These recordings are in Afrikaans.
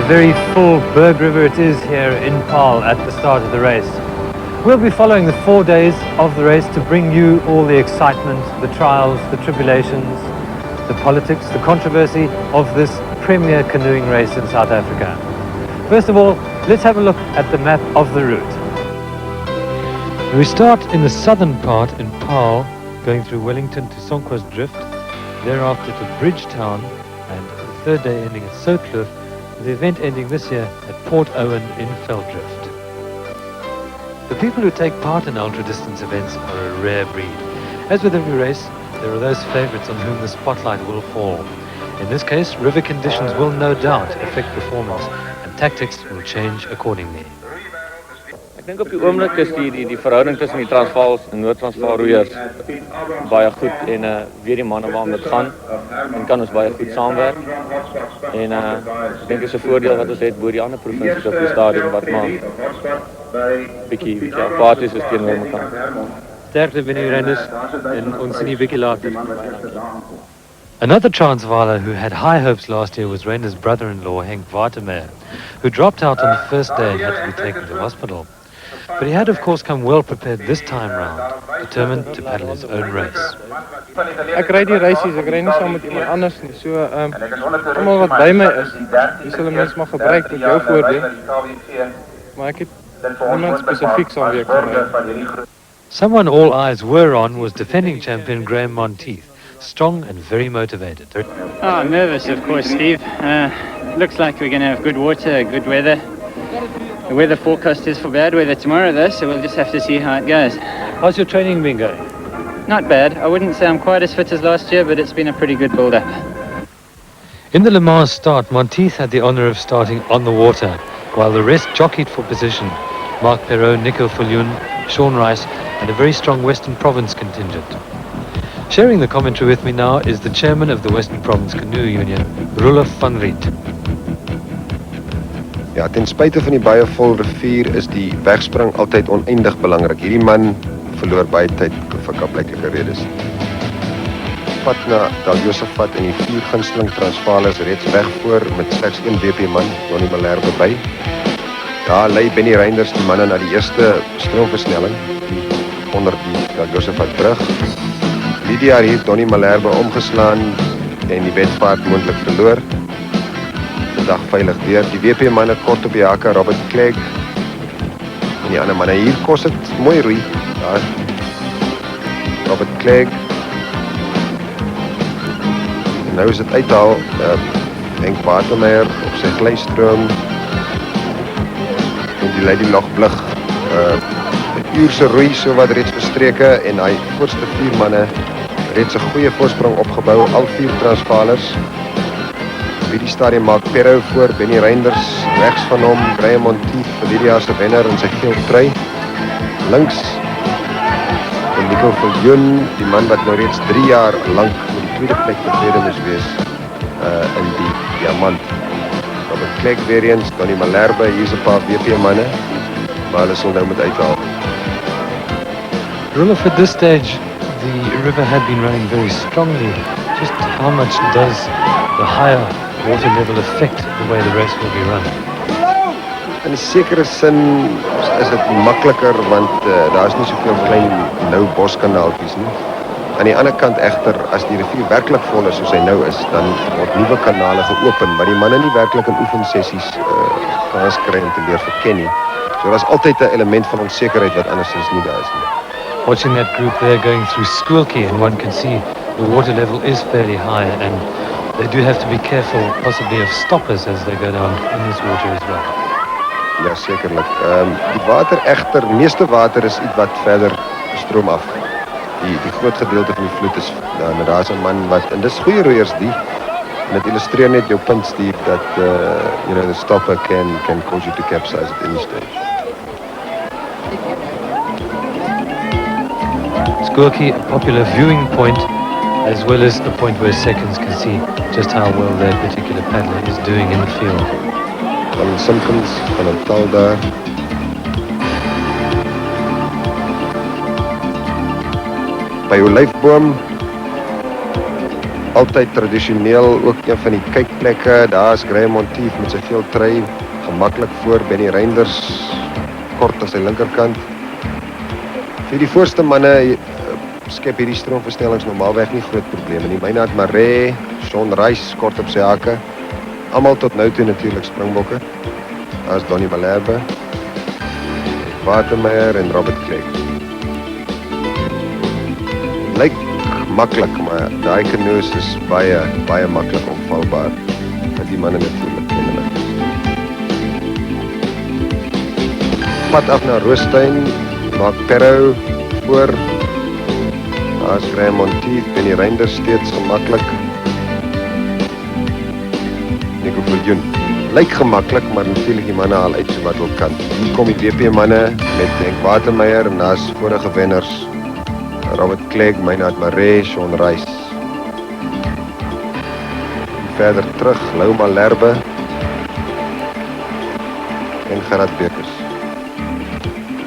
a very full Berg River it is here in Paarl at the start of the race. We'll be following the 4 days of the race to bring you all the excitement, the trials, the tribulations, the politics, the controversy of this premier canoeing race in South Africa. First of all, let's have a look at the map of the route. We start in the southern part in Paarl, going through Wellington to Sonquasdrift, thereafter to Bridgetown, and the third day ending at Soutkloof, with the event ending this year at Port Owen in Veldrift. The people who take part in ultra-distance events are a rare breed. As with every race, there are those favourites on whom the spotlight will fall. In this case, river conditions will no doubt affect performance, and tactics will change accordingly. Ek dink op die oomblik is die verhouding tussen die Transvaals en Noord-Transvaal roeiers baie goed en weer die manne waarmee dit gaan en kan ons baie goed saamwerk. En ek dink is 'n voordeel wat ons het bo die ander provinsies op die stadium wat maar bietjie apart is teenoor mekaar. Sterkte binne die renners en ons sien die bietjie later. Another Transvaaler who had high hopes last year was Reiner's brother-in-law, Henk Watermeer, who dropped out on the first day and had to be taken to hospital. But he had of course come well prepared this time round, determined to paddle his own race. Ek ry die reisies, ek ry nie saam met iemand anders nie. So almal wat by my is, dis hulle mens maar gebruik met jou voordeel. Maar ek het niemand spesifiek saam wie ek kan ry. Someone all eyes were on was defending champion Graham Monteith, strong and very motivated. Oh, nervous of course, Steve. Looks like we're going to have good water, good weather. The weather forecast is for bad weather tomorrow though, so we'll just have to see how it goes. How's your training been going? Not bad. I wouldn't say I'm quite as fit as last year, but it's been a pretty good build-up. In the Le Mans start, Monteith had the honour of starting on the water, while the rest jockeyed for position. Mark Perrault, Nico Fuljoen, Sean Rice, and a very strong Western Province contingent. Sharing the commentary with me now is the chairman of the Western Province Canoe Union, Roelof van Riet. Ja, ten spyte van die baie vol rivier is die wegspring altyd oneindig belangrik. Hierdie man verloor baie tyd vir kapleiklike redes. Pad na Daljosafat en die 4 gunsteling Transvaalers reeds weg voor met slegs 1 WP man, Donnie Malherbe by. Daar lei Benny Reinders die manne na die eerste stroomversnelling onder die Daljosafat brug. Lydia het Donnie Malherbe omgeslaan en die wedvaart moontlik verloor. Die dag veilig deur. Die WP manne kort op die hakke, Robert Clegg en die ander manne. Hier kos het mooi roei. Daar. Robert Clegg. En nou is het uithaal. Henk Watermeer op sy glystroom. En die lei die logblug. 'n uur se roei so wat reeds verstreke en hy voorste 4 manne reeds 'n goeie voorsprong opgebou, al 4 Transvaalers. By die stadium maak Perrault voor, Benny Reinders regs van hom, Graham Monteith, Lydia se wenner in sy geel trui. Links en Nico Fuljoen, die man wat nou reeds 3 jaar lank met die tweede plek tevrede moes wees in die diamant. Robert Clegg weer eens, Donnie Malherbe, hier's 'n paar WP manne, maar hulle sal nou moet uithaal. Roelof, at this stage, the river had been running very strongly. Just how much does the higher water level affect the way the race will be run? In 'n sekere sin is dit makliker want daar's nie soveel klein nou boskanaaltjies nie. Aan die ander kant egter, as die rivier werklik vol is soos hy nou is, dan word nuwe kanale geopen, maar die manne nie werklik in oefensessies kans kry om te leer verken nie. So daar's altyd 'n element van onsekerheid wat andersins nie daar is nie. Watching that group there going through Skoolkie, and one can see the water level is fairly high, and they do have to be careful possibly of stoppers as they go down in this water as well. Ja, sekerlik. Die water egter, meeste water is iets wat verder stroom af. Die groot gedeelte van die vloed is, maar daar is 'n man wat, en dis goeie roeiers die, en dit illustreer net jou punt, Steve, dat, the stopper can cause you to capsize at any stage. Skoolkie, a popular viewing point, as well as a point where seconds can see just how well that particular paddler is doing in the field. Van Simpkins, van het tal daar. By Olyfboom, altyd tradisioneel ook een van die kykplekke. Daar is Graham Monteith met sy geel trui gemaklik voor Benny Reinders kort aan sy linkerkant. Vir die voorste manne skep hierdie stroomverstellings normaalweg nie groot probleme nie. Maynard Maree, Sean Rice kort op sy hake. Almal tot nou toe natuurlik springbokke. Daar is Donnie Malherbe, Watermeyer en Robert Clegg. Lyk maklik, maar daai canoes is baie maklik omvalbaar. Dat die manne natuurlik ken hulle. Pad af na Roosstein, Mark Perrow voor. Daar is Graham Monteith, Benny Reinders steeds gemaklik. Nico Viljoen. Lyk gemaklik, maar natuurlik die manne al uit so wat wil kan. Hier kom die WP manne met Henk Watermeyer en daar's vorige wenners Robert Clegg, Maynard Maree, Sean Rice. Verder terug, Lou Malherbe en Gerard Bekers.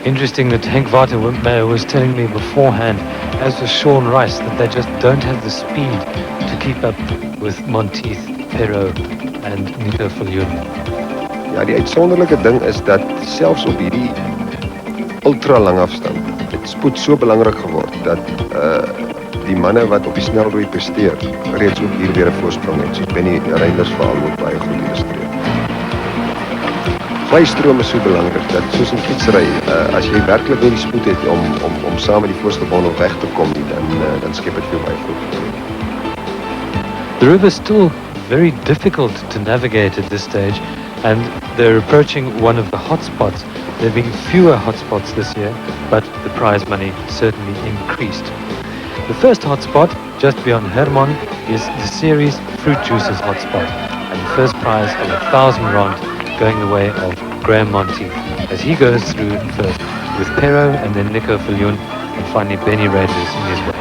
Interesting that Henk Watermeyer was telling me beforehand, as was Sean Rice, that they just don't have the speed to keep up with Monteith, Perrow and Nico Viljoen. Ja, die uitsonderlike ding is dat selfs op hierdie ultra lang afstand het spoed so belangrik geword dat die manne wat op die snelroei presteer reeds ook hier weer 'n voorsprong het. So Benny Reinders veral ook baie goed illustreer. Vlystroom is so belangrik dat soos in fietsry, as jy werklik nie die spoed het om saam met die voorste bondel weg te kom, dan skep dit vir jou baie goed. The river is still very difficult to navigate at this stage, and they're approaching one of the hotspots. There have been fewer hotspots this year, but the prize money certainly increased. The first hotspot, just beyond Hermon, is the series Fruit Juices hotspot, and the first prize of 1,000 rand going the way of Graham Monteith, as he goes through first with Perrow and then Nico Viljoen, and finally Benny Reinders in his way.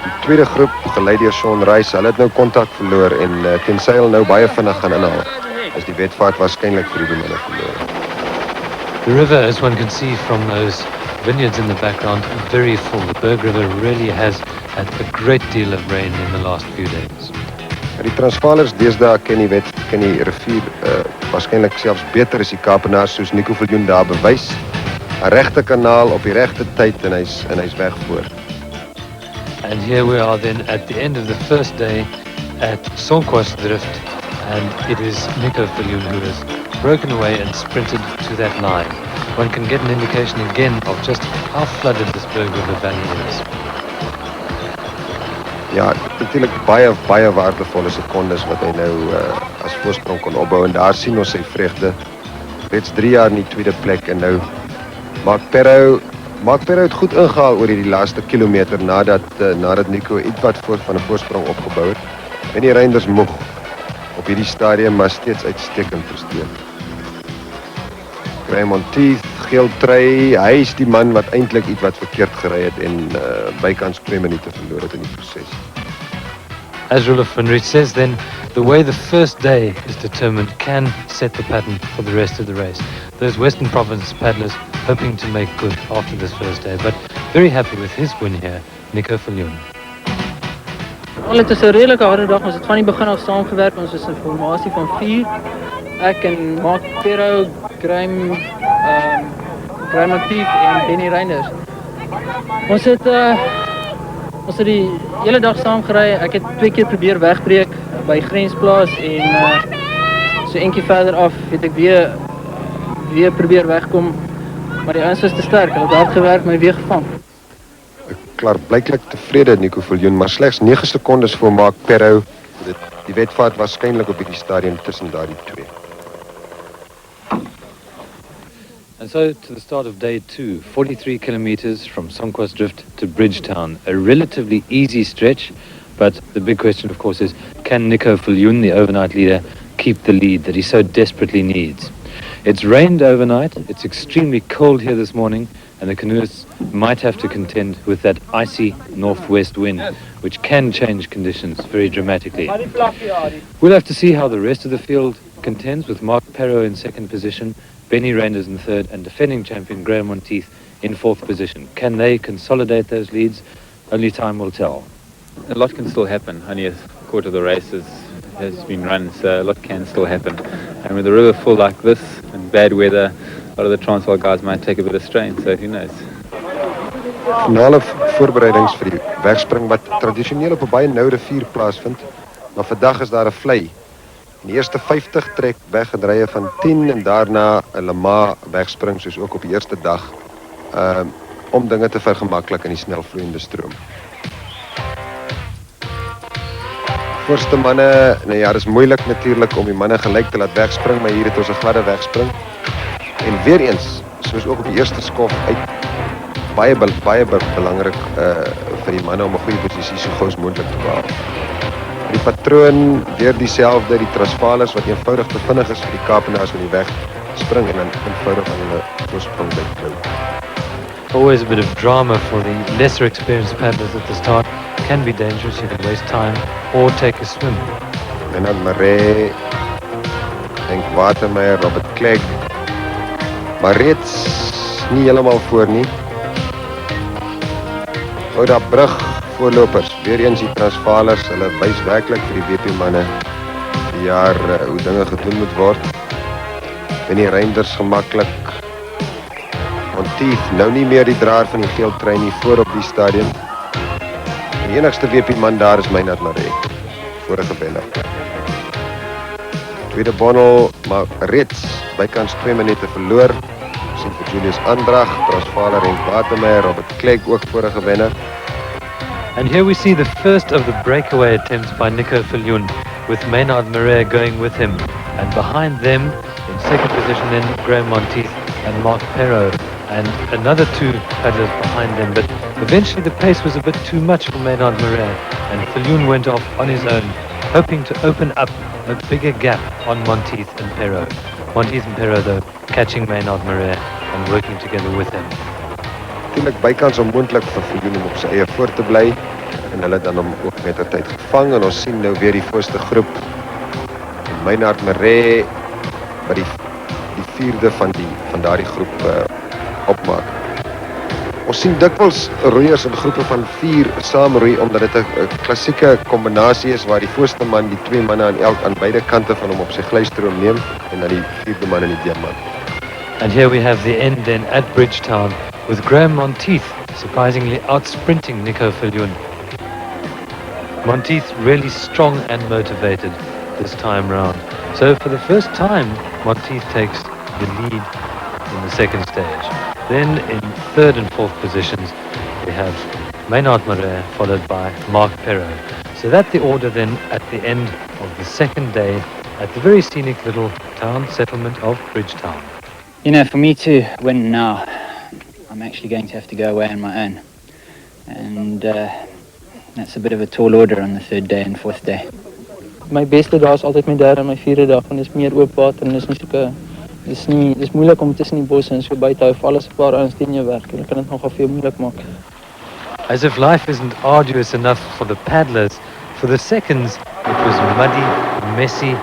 Die tweede groep, geleid deur Sean Rice, hulle het nou kontak verloor en tensy hulle nou baie vinnig gaan inhaal, is die wedvaart waarskynlik vir die manne verloor. The river, as one can see from those vineyards in the background, very full. The Berg River really has had a great deal of rain in the last few days. Die Transvaalers deesdae ken die rivier waarskynlik selfs beter as die Kaapenaars, soos Nico Viljoen daar bewys. 'n Regte kanaal op die regte tyd en hy's weg voor. And here we are then at the end of the first day at Sonquasdrift, and it is Nico Viljoen who has broken away and sprinted to that line. One can get an indication again of just how flooded this Berg River valley is. Ja, natuurlik baie waardevolle sekondes wat hy nou as voorsprong kon opbou, en daar sien ons sy vreugde. Reeds 3 jaar in die tweede plek, en nou Mark Perrow het goed ingehaal oor die laaste kilometer nadat Nico ietwat van 'n voorsprong opgebou het. En die Reinders moeg op hierdie stadium, maar steeds uitstekend presteer. Graham Monteith, geel trui, hy is die man wat eintlik ietwat verkeerd gery het en bykans 2 minute verloor het in die proses. As Roelof van Riedt says, then, the way the first day is determined can set the pattern for the rest of the race. Those Western Province paddlers hoping to make good after this first day, but very happy with his win here, Nico Viljoen. Het is 'n redelike harde dag. Ons het van die begin af saamgewerk. Ons is 'n formasie van 4. Ek en Mark Perrow, Graham Monteith en Benny Reinders. Ons het die hele dag saam gery. Ek het 2 keer probeer wegbreek by Grensplaas en so eentjie verder af het ek weer probeer wegkom, maar die ouens was te sterk. Hulle het hard gewerk, my weer gevang. Klaarblyklik tevrede Nico Viljoen, maar slegs 9 sekondes voor Mark Perrow. Die wedvaart waarskynlik op hierdie stadium tussen daardie 2. And so to the start of day 2, 43 kilometers from Sonquasdrift to Bridgetown, a relatively easy stretch, but the big question of course is, can Nico Viljoen, the overnight leader, keep the lead that he so desperately needs? It's rained overnight, it's extremely cold here this morning, and the canoeists might have to contend with that icy northwest wind, which can change conditions very dramatically. We'll have to see how the rest of the field contends, with Mark Perrow in 2nd position, Benny Reinders in 3rd, and defending champion Graham Monteith in 4th position. Can they consolidate those leads? Only time will tell. a lot can still happen. Only a quarter of the race has been run, so a lot can still happen. And with the river full like this and bad weather, a lot of the Transvaal guys might take a bit of strain, so who knows. Finale voorbereidings vir die wegspring wat tradisioneel op 'n baie nou rivier plaasvind, maar vandag is daar 'n vlei. Die eerste 50 trek weggedrye van 10 en daarna 'n lama wegspring soos ook op die eerste dag om dinge te vergemaklik in die snelvloeiende stroom. Voorste manne, nou ja, dis moeilik natuurlik om die manne gelyk te laat wegspring, maar hier het ons 'n gladde wegspring. En weer eens, soos ook op die eerste skof uit baie belangrik vir die manne om 'n goeie posisie so gou as moontlik te behaal. Die patroon weer dieselfde, die Transvaalers wat eenvoudig te vinnig is vir die Kaapenaars met die weg spring en dan eenvoudig aan hulle voorsprong byklou. Always a bit of drama for the lesser experienced paddlers at the start. Can be dangerous, you can waste time or take a swim. Menard Maree, Henk Watermeyer, Robert Clegg, maar reeds nie heeltemal voor nie. Ouda Brug voorlopers, weer eens die Transvaalers, hulle wys werklik vir die WP manne die jaar hoe dinge gedoen moet word. Winnie Reinders gemaklik. Monteith, nou nie meer die draer van die geel trein nie voor op die stadion. Die enigste WP man daar is Menard Maree, vorige wenner. Tweede bondel, maar reeds bykans 2 minute verloor. Sien vir Julius Andrag, Transvaaler en Watermeyer, Robert Clegg ook vorige wenner. And here we see the first of the breakaway attempts by Nico Viljoen, with Menard Maree going with him. And behind them, in second position then, Graham Monteith and Mark Perrault. And another 2 paddlers behind them. But eventually the pace was a bit too much for Menard Maree. And Viljoen went off on his own, hoping to open up a bigger gap on Monteith and Perrault. Monteith and Perrault, though, catching Menard Maree and working together with him. Natuurlik bykans onmoontlik vir Viljoen om op sy eie voor te bly en hulle dan hom ook mettertyd gevang en ons sien nou weer die voorste groep en Menard Maree wat die 4de van daardie groep opmaak. Ons sien dikwels roeiers in groepe van 4 saamroei omdat dit 'n klassieke kombinasie is waar die voorste man die 2 manne aan beide kante van hom op sy glystroom neem en dan die 4de man in die diamant. And here we have the end then at Bridgetown, with Graham Monteith surprisingly outsprinting Nico Viljoen. Monteith really strong and motivated this time round. So for the first time, Monteith takes the lead in the second stage. Then in third and fourth positions, we have Menard Maree followed by Mark Perrault. So that's the order then at the end of the second day at the very scenic little town settlement of Bridgetown. You know, for me to win now, I'm actually going to have to go away on my own. And that's a bit of a tall order on the third day and fourth day. My beste dag is altyd my derde en my vierde dag, want dit is meer oop water en dis nie soke dis moeilik om tussen die bosse en so by te hou, vir alles 'n paar ouens teen jou werk. Hulle kan dit nogal veel moeilik maak. As if life isn't arduous enough for the paddlers, for the seconds it was muddy, messy,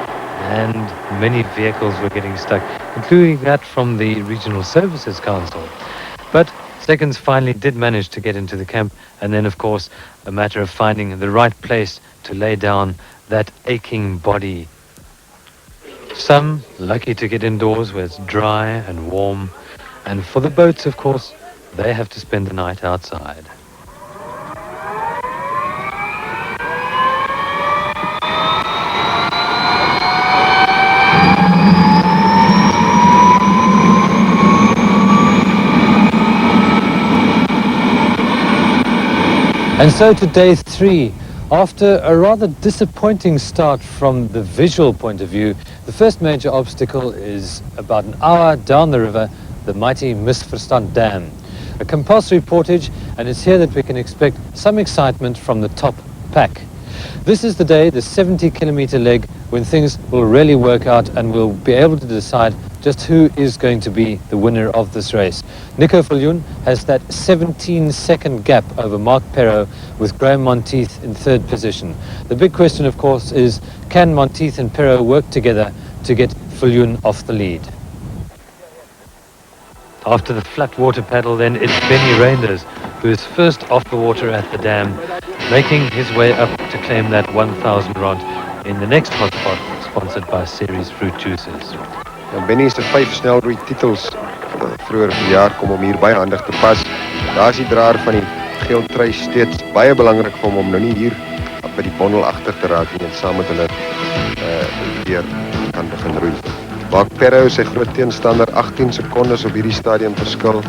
and many vehicles were getting stuck, including that from the Regional Services Council. But seconds finally did manage to get into the camp, and then of course a matter of finding the right place to lay down that aching body. Some lucky to get indoors where it's dry and warm, and for the boats of course they have to spend the night outside. And so to day 3, after a rather disappointing start from the visual point of view, the first major obstacle is about an hour down the river, the mighty Misverstand Dam. A compulsory portage, and it's here that we can expect some excitement from the top pack. This is the day, the 70-kilometer leg, when things will really work out and we'll be able to decide just who is going to be the winner of this race. Nico Viljoen has that 17-second gap over Mark Perrault, with Graham Monteith in third position. The big question, of course, is can Monteith and Perrault work together to get Viljoen off the lead? After the flat water paddle then, it's Benny Reinders who is first off the water at the dam. making his way up to claim that 1,000 rand in the next hotspot, sponsored by Series Fruit Juices. Benny se 5 snelroei titels vroeër die jaar kom hom hier baie handig te pas. Daar is die draer van die geel trui steeds baie belangrik vir hom om nou nie hier by die bondel agter te raak en saam met hulle weer kan begin roei. Mark Perro sy groot teenstander 18 sekondes op hierdie stadium verskil.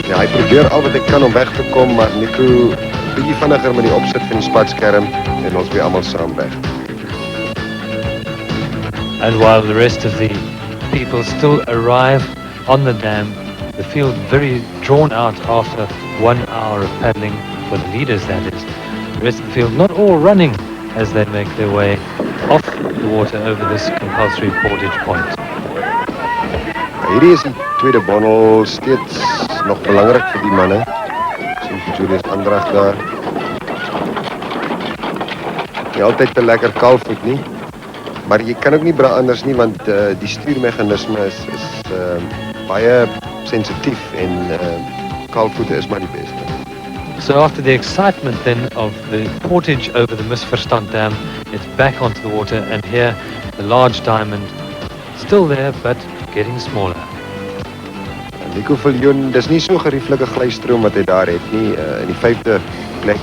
Ja, hy probeer al wat hy kan om weg te kom, maar Nico bietjie vinniger met die opsit van die spatskerm en ons weer almal saam weg. And while the rest of the people still arrive on the dam, the field very drawn out after 1 hour of paddling, for the leaders that is. The rest of the field not all running as they make their way off the water over this compulsory portage point. Hierdie is die tweede bondel, steeds nog belangrik vir die manne. Sien vir Julius Andrag daar. Nie altyd te lekker kalfvoet nie, maar jy kan ook nie bra anders nie, want die stuurmechanisme is baie sensitief en kalfvoete is maar die beste. So after the excitement then of the portage over the Misverstand Dam, it's back onto the water, and here the large diamond still there but getting smaller. Nico Viljoen, dis nie so gerieflike glystroom wat hy daar het nie, in die 5de plek.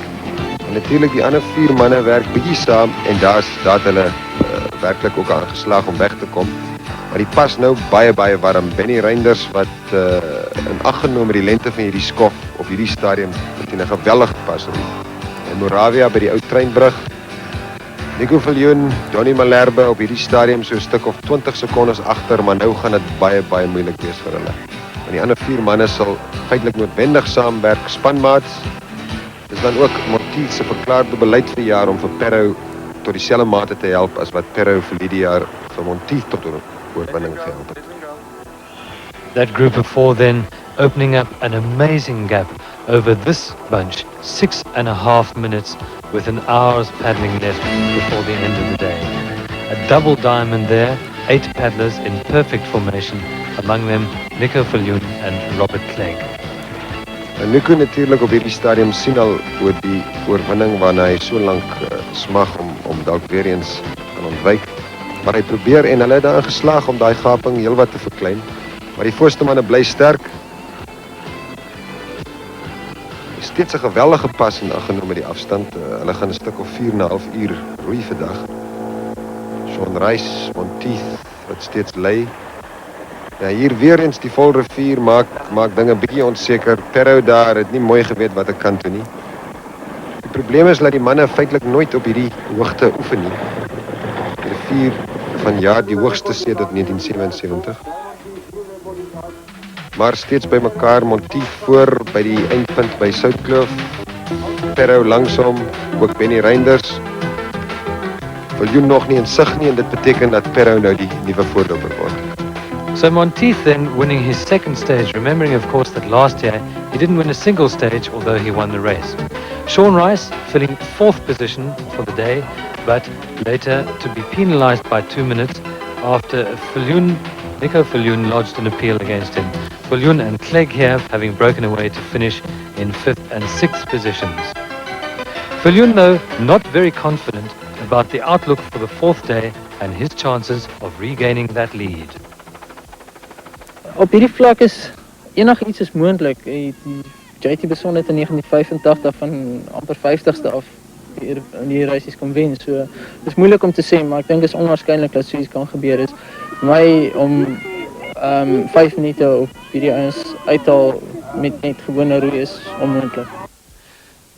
En natuurlik die ander 4 manne werk bietjie saam en daar het hulle werklik ook aan geslaag om weg te kom. Maar die pas nou baie warm. Benny Reinders wat in ag geneem die lengte van hierdie skof op hierdie stadium het 'n geweldige pas roei. En Moravia by die ou treinbrug. Nico Viljoen, Johnny Malherbe op hierdie stadium so 'n stuk of 20 sekondes agter, maar nou gaan dit baie moeilik wees vir hulle. En die ander 4 manne sal feitelik noodwendig saamwerk, spanmaats. Dis dan ook Mortier se verklaarde beleid vir jaar om vir Perro tot dieselfde mate te help as wat Perro vir die jaar vir Montier tot oorwinning gehelp het. That group of 4 then opening up an amazing gap over this bunch, 6.5 minutes with an hour's paddling left before the end of the day. A double diamond there, 8 paddlers in perfect formation, among them Nico Viljoen and Robert Clegg. En Nico natuurlik op hierdie stadium sien al oor die oorwinning waarna hy so lank smag om dalk weer eens kan ontwyk. Maar hy probeer en hulle het daarin geslaag om daai gaping heelwat te verklein. Maar die voorste manne bly sterk. Steeds 'n geweldige pas in ag geneem met die afstand. Hulle gaan 'n stuk of 4,5 uur roei vandag. Sean Rice, Montier wat steeds lei. Ja, hier weer eens die Volrivier maak dinge bietjie onseker. Perro daar het nie mooi geweet wat ek kan doen nie. Die probleem is dat die manne feitelik nooit op hierdie hoogte oefen nie. Die rivier van jaar die hoogste sedert 1977. Maar steeds by mekaar, Montier voor by die eindpunt by Soutkloof. Perro langsom, ook Benny Reinders. Viljoen nog nie in sig nie en dit beteken dat Perro nou die nuwe voorloper word. So Montier then winning his second stage, remembering of course that last year he didn't win a single stage although he won the race. Sean Rice filling 4th position for the day, but later to be penalised by 2 minutes after Nico Viljoen lodged an appeal against him. Viljoen and Clegg here having broken away to finish in 5th and 6th positions. Viljoen though not very confident about the outlook for the 4th day and his chances of regaining that lead. Op hierdie vlak is enigiets is moontlik. JT Besson het in 1985 van amper 50ste af in die reisies kon wen. So dit is moeilik om te sê, maar ek dink dit is onwaarskynlik dat so iets kan gebeur. Dit is vir my om 5 minute op hierdie ouens uithaal met net gewone roei is onmoontlik.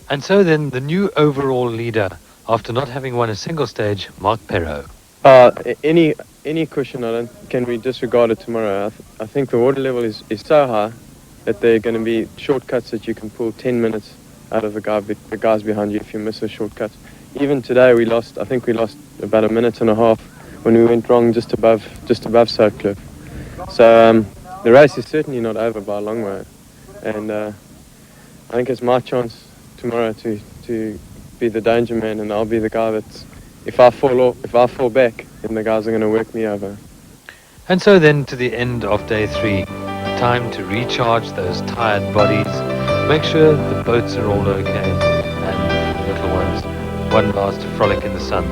And so then the new overall leader, after not having won a single stage, Mark Perro. Any cushion can we disregard it tomorrow? I think the water level is so high that there are going to be shortcuts that you can pull 10 minutes out of the guys behind you if you miss a shortcut. Even today I think we lost about a minute and a half when we went wrong just above Southcliffe. So the race is certainly not over by a long way, and I think it's my chance tomorrow to be the danger man, and I'll be the guy that if I fall back, then the guys are going to work me over. And so then to the end of day 3, time to recharge those tired bodies, make sure the boats are all okay, and one last frolic in the sun.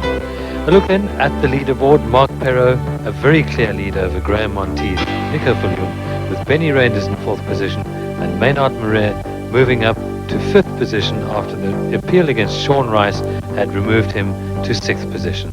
A look then at the leaderboard. Mark Perrault, a very clear lead over Graham Monteith, Nico Viljoen, with Benny Reinders in 4th position, and Maynard Marais moving up to 5th position after the appeal against Sean Rice had removed him to 6th position.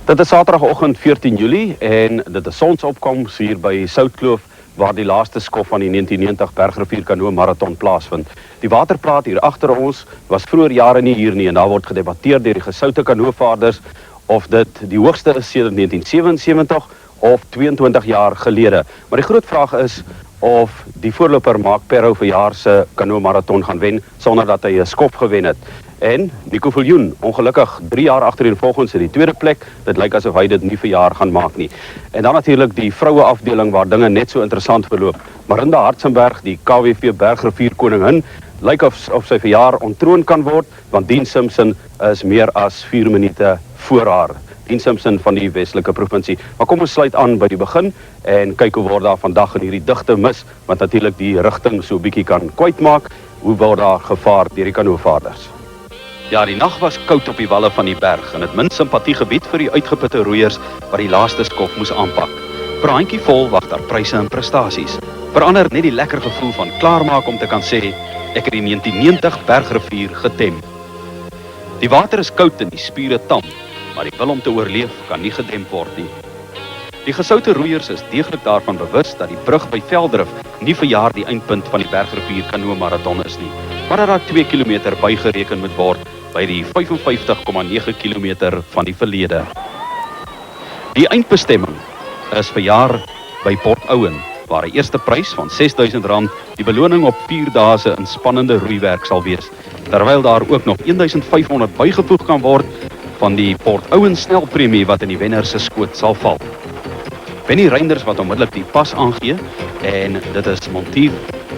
Dit is Saterdagoggend 14 Julie en dit is sonsopkoms hier by Soutkloof waar die laaste skof van die 1990 Bergrivier Canoe Marathon plaasvind. Die waterplaat hier agter ons was vroeër jare nie hier nie en daar word gedebatteer deur die gesoute kanoevaarders of dit die hoogste is sedert 1977 of 22 jaar gelede. Maar die groot vraag is of die voorloper Mark Perrault vir jaar se Canoe Marathon gaan wen sonder dat hy 'n skof gewen het. En Nico Viljoen, ongelukkig 3 jaar agtereenvolgens in die tweede plek. Dit lyk asof hy dit nie vir jaar gaan maak nie. En dan natuurlik die vroue afdeling waar dinge net so interessant verloop. Marinda Hartzenberg, die KWV Bergrivier koningin, lyk of sy vir jaar ontroon kan word, want Dean Simpson is meer as 4 minute voor haar. Dean Simpson van die Westelike provinsie. Maar kom ons sluit aan by die begin en kyk hoe word daar vandag in hierdie digte mis, wat natuurlik die rigting so bietjie kan kwytmaak. Hoe word daar gevaar deur die kanoevaarders? Ja, die nag was koud op die walle van die berg en het min simpathiegebied vir die uitgeputte roeiers wat die laaste skof moes aanpak. Vir 'n handjie vol wag daar pryse en prestasies. Verander net die lekker gevoel van klaarmaak om te kan sê ek het die 1990 Bergrivier getem. Die water is koud en die spiere tam, maar die wil om te oorleef kan nie gedemp word nie. Die gesoute roeiers is deeglik daarvan bewus dat die brug by Veldrif nie vir jaar die eindpunt van die Bergrivier Canoe Marathon is nie, maar dat daar 2 kilometer bygereken moet word by die 55,9 kilometer van die verlede. Die eindbestemming is vir jaar by Port Owen, waar 'n eerste prys van R6.000 die beloning op 4 dae se inspannende roeiwerk sal wees, terwyl daar ook nog 1.500 bygevoeg kan word van die Port Owen snelpremie wat in die wenner se skoot sal val. Benny Reinders wat onmiddellik die pas aangee en dit is Monteith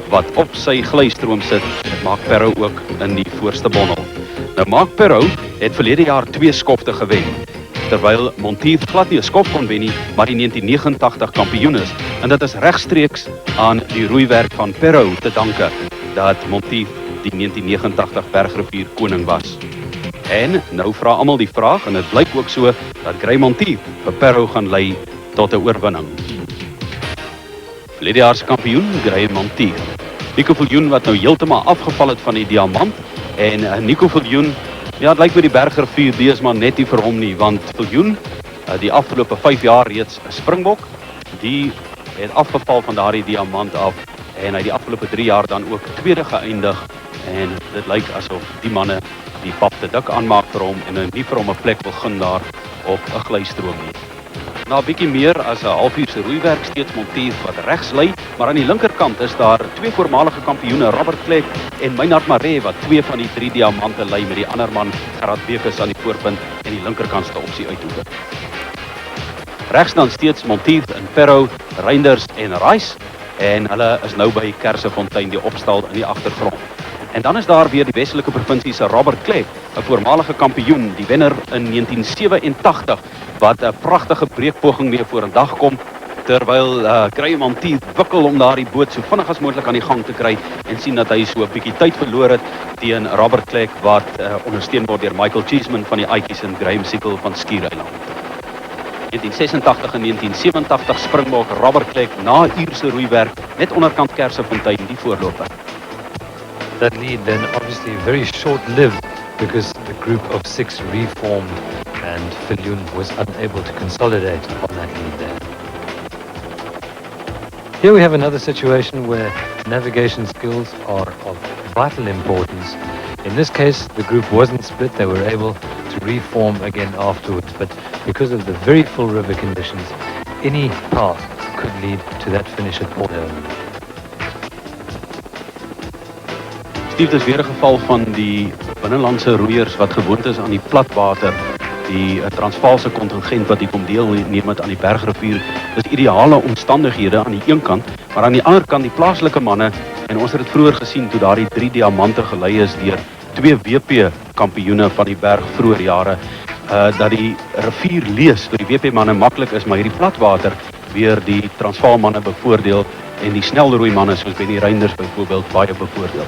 wat op sy glystroom sit, met Mark Perrault ook in die voorste bondel. Nou Mark Perrault het verlede jaar 2 skofte gewen, terwyl Monteith glad nie 'n skof kon wen nie, maar die 1989 kampioen is. En dit is regstreeks aan die roeiwerk van Perrault te danke dat Monteith die 1989 Bergrivier koning was. En nou vra almal die vraag en dit blyk ook so dat Graham Monteith vir Perrault gaan lei tot 'n oorwinning. Verlede jaar se kampioen Graham Monteith. Nico Viljoen wat nou heeltemal afgeval het van die diamant en Nico Viljoen, ja, dit lyk met die Bergrivier dis maar net nie vir hom nie, want Viljoen die afgelope 5 jaar reeds 'n springbok, die het afgeval van daardie diamant af en hy die afgelope 3 jaar dan ook tweede geëindig en dit lyk asof die manne die pap te dik aanmaak vir hom en nie vir hom 'n plek wil gun daar op 'n glystroom nie. Na 'n bietjie meer as 'n halfuur se roeiwerk steeds Monteith wat regs lei, maar aan die linkerkant is daar 2 voormalige kampioene, Robert Klek en Maynard Marais wat 2 van die 3 diamante lei met die ander man Gerard Bekes aan die voorpunt en die linkerkantste opsie uitoefen. Regs dan steeds Monteith en Perrault, Reinders en Rice en hulle is nou by Kersefontein die opstal in die agtergrond. En dan is daar weer die Westelike provinsie se Robert Klek, 'n voormalige kampioen, die wenner in 1987 wat 'n pragtige breekpoging mee vorendag kom terwyl Graham Monteith wikkel om daardie boot so vinnig as moontlik aan die gang te kry en sien dat hy so 'n bietjie tyd verloor het teen Robert Klek wat ondersteun word deur Michael Cheeseman van die Aitjies en Graham Sickel van Skiereiland. 1986 en 1987 springbok Robert Klek na 'n uur se roeiwerk net onderkant Kersefontein die voorloper. That lead then obviously very short-lived because the group of 6 reformed and Viljoen was unable to consolidate on that lead there. Here we have another situation where navigation skills are of vital importance. In this case, the group wasn't split. They were able to reform again afterwards, but because of the very full river conditions, any path could lead to that finish at Port Owen. Steve, dis weer 'n geval van die binnelandse roeiers wat gewoond is aan die platwater. Die Transvaalse kontingent wat hier kom deelneem met aan die Bergrivier. Dis ideale omstandighede aan die een kant, maar aan die ander kant die plaaslike manne en ons het dit vroeër gesien toe daardie 3 diamante gelei is deur 2 WP kampioene van die berg vroeër jare, dat die rivier lees vir die WP manne maklik is, maar hierdie platwater weer die Transvaal manne bevoordeel en die snelroei manne soos Benny Reinders byvoorbeeld baie bevoordeel.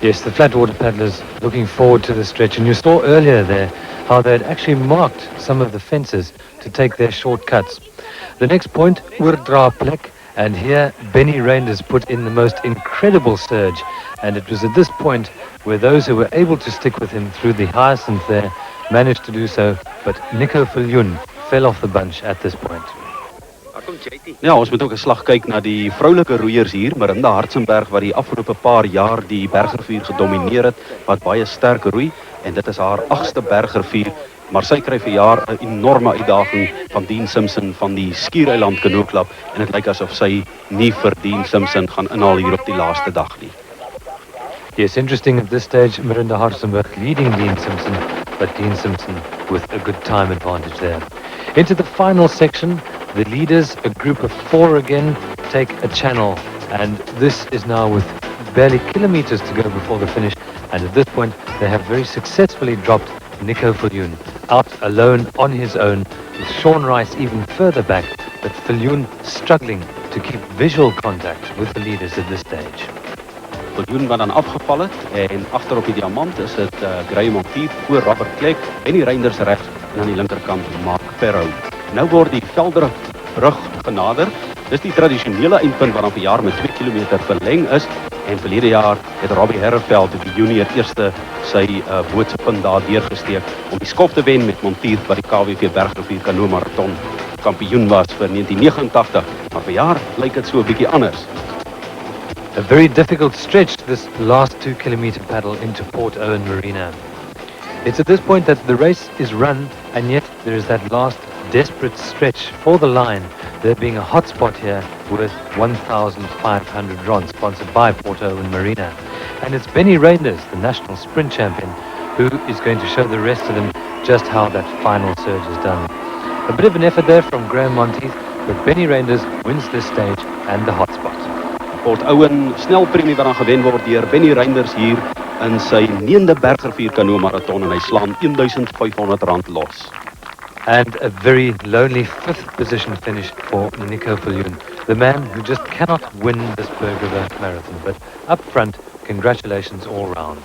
Yes, the flatwater paddlers looking forward to the stretch, and you saw earlier there how they had actually marked some of the fences to take their shortcuts. The next point, Oordra Plek, and here Benny Reinders put in the most incredible surge, and it was at this point where those who were able to stick with him through the hyacinth there managed to do so, but Nico Viljoen fell off the bunch at this point. Ja, ons moet ook 'n slag kyk na die vroulike roeiers hier, Marinda Hartzenberg wat die afgelope paar jaar die Bergrivier gedomineer het, wat baie sterk roei, en dit is haar 8ste Bergrivier, maar sy kry vir jaar 'n enorme uitdaging van Dean Simpson van die Skiereiland Canoe Club, en dit lyk asof sy nie vir Dean Simpson gaan inhaal hier op die laaste dag nie. Yes, interesting at this stage, Marinda Hartzenberg leading Dean Simpson, but Dean Simpson with a good time advantage there. Into the final section, the leaders, a group of 4 again, take a channel, and this is now with barely kilometers to go before the finish, and at this point they have very successfully dropped Nico Viljoen out alone on his own, with Sean Rice even further back, but Viljoen struggling to keep visual contact with the leaders at this stage. Viljoen wat dan afgeval het, en agter op die diamant is dit Graham Montier voor Robert Klek, en die Reinders regs, en aan die linkerkant Mark Perrow. Nou word die Velderbrug genader. Dis die tradisionele eindpunt wat dan vir jaar met 2 kilometer verleng is, en verlede jaar het Robbie Herreveld, die junior eerste, sy bootse punt daar deurgesteek om die skof te wen met Montier wat die KWV Bergrivier Canoe Marathon kampioen was vir 1989, maar vir jaar lyk dit so 'n bietjie anders. A very difficult stretch, this last 2 kilometer paddle into Port Owen Marina. It's at this point that the race is run, and yet there is that last desperate stretch for the line, there being a hot spot here with 1,500 RON, sponsored by Port Owen Marina. And it's Benny Reinders, the national sprint champion, who is going to show the rest of them just how that final surge is done. A bit of an effort there from Graham Monteith, but Benny Reinders wins this stage and the hot spot. Port Owen snelpremie wat dan gewen word deur Benny Reinders hier in sy 9de Bergrivier Canoe Marathon, en hy slaan R1,500 los. And a very lonely 5th position finish for Nico Viljoen, the man who just cannot win this Berg River Marathon. But up front, congratulations all round.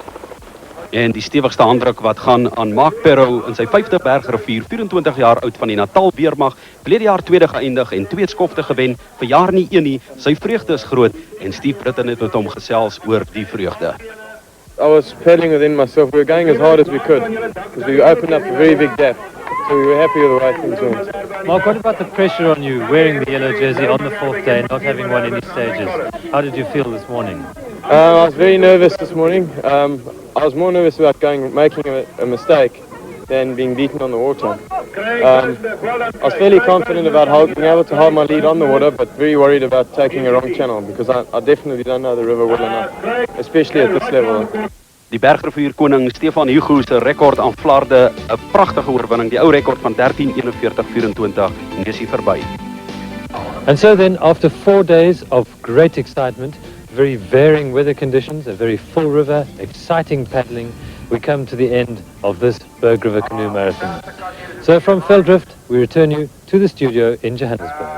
En die stewigste handdruk wat gaan aan Mark Perrow in sy 5de Bergrivier, 24 jaar oud van die Natal Weermag, verlede jaar tweede geëindig en 2 skofte gewen, vir jaar nie 1 nie. Sy vreugde is groot, en Steve Britton het met hom gesels oor die vreugde. I was paddling within myself. We were going as hard as we could because we opened up a very big gap. So we were happy with the way things went. Mark, what about the pressure on you wearing the yellow jersey on the 4th day and not having won any stages? How did you feel this morning? I was very nervous this morning. I was more nervous about making a mistake than being beaten on the water. I was fairly confident about being able to hold my lead on the water, but very worried about taking a wrong channel because I definitely don't know the river well enough, especially at this level. Die Bergrivier koning Stefan Hugo se rekord aan Vlaarde, 'n pragtige oorwinning, die ou rekord van 13:41:24, is hier verby. And so then, after 4 days of great excitement, very varying weather conditions, a very full river, exciting paddling, we come to the end of this Berg River Canoe Marathon. So from Veldrift, we return you to the studio in Johannesburg.